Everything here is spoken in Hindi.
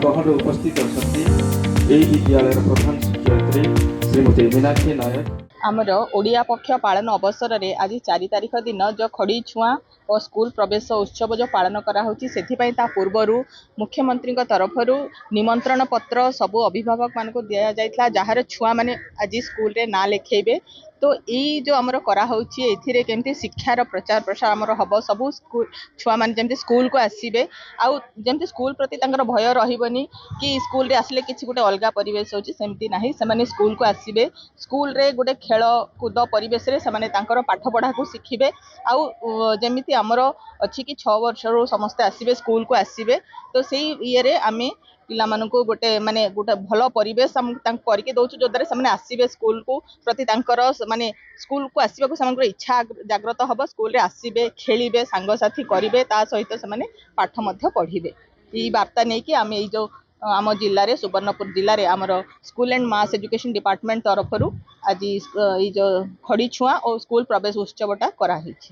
महल उपस्थित अच्छा विद्यालय प्रधान शिक्षयित्री श्रीमती मीनाक्षी नायक। आमर ओडिया पक्ष पालन अवसर में आज 4 तारिख दिन जो खड़ी छुआ और स्कूल प्रवेश उत्सव जो पालन करा पूर्वर मुख्यमंत्री तरफ निमंत्रण पत्र सबू अभिभावक मान को दि जाता जार छुआ मैंने आज स्कूल रे ना लिखेबे। तो यही जो आमर कराई केमती शिक्षार प्रचार प्रसार आमर हम सबू स्कूल छुआ मैंने जमी स्कूल को आसबे आमती स्कूल प्रति भय रही कि स्कूल रे आसिले किसी गोटे अलग परिवेश होमती ना से स्कूल को आसबे स्कूल रे गोटे खेल कूद परिवेश से पाठ पढ़ा को शिखिबे जमीती आमर अच्छी कि 6 वर्ष समस्ते आसबे स्कूल को आसबे। तो से ये आम पिला मानू गोटे माने गोटे भल परिवेश करके दौचु जो द्वारा से आसबे स्कूल को प्रति माने स्कूल को आसवाक से इच्छा जागृत हम स्कूल रे आसबे खेलिबे सांगसाथी करेंगे ता सहित से पाठ पढ़े। यही वार्ता नहीं कि आम जो आम जिले में सुवर्णपुर जिले में आमर school and mass education department तरफ आज जो खड़ी छुआ और स्कूल प्रवेश उत्सवटा कराई।